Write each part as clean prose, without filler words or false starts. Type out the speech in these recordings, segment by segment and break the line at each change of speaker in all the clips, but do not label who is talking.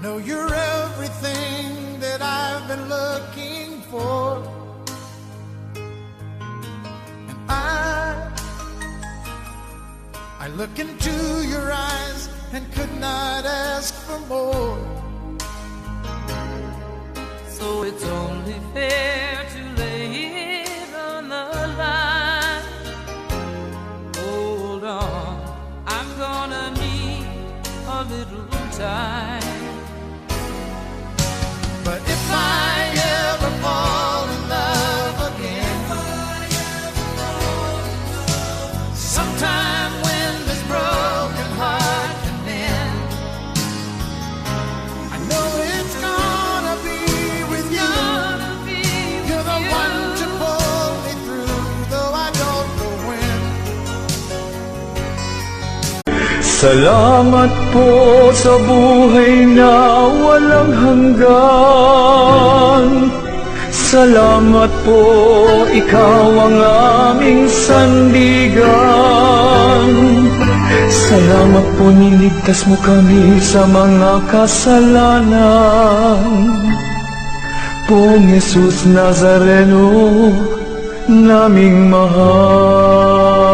know you're everything that I've been looking for. And I look into your eyes and could not ask for more.
So it's only fair to lay it on the line. Hold on, I'm gonna need a little time.
But if I ever fall in love again, sometime when this broken heart can mend, I know it's gonna be with you. You're the one to pull me through, though I don't know when.
Salamat po sa buhay na walang hanggan. Salamat po, ikaw ang aming sandigan. Salamat po, niligtas mo kami sa mga kasalanan. Poong Jesus Nazareno, naming mahal.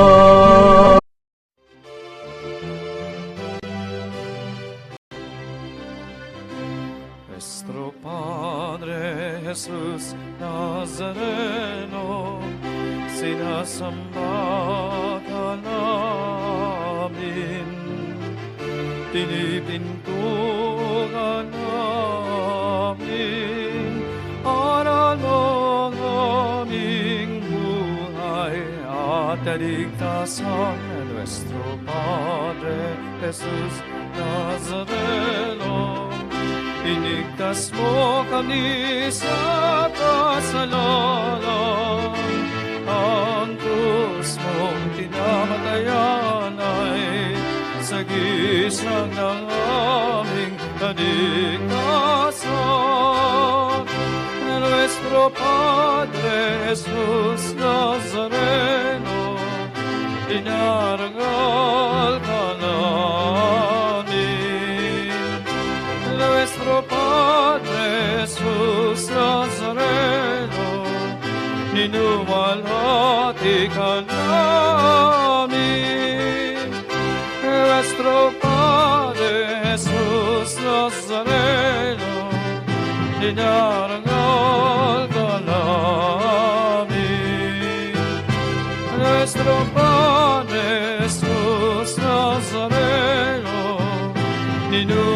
Nuestro Padre Jesús Nazareno, sinasamba ka namin, pinipintugan namin, aral ng aming buhay at kaligtasan. Nuestro Padre Jesús Nazareno, inigtas mo kami sa kasalanan. Ang krus mong tinamatayan ay sagisang ng aming kaligtasan. Nuestro Padre Jesus Nazareno, inarangal ka namin. Nuestro Padre Jesus Nazareno, ninuwalhati ka namin. Nuestro Padre Jesus Nazareno, inarangal ka namin. Nuestro Padre Jesus Nazareno, ninuwalhati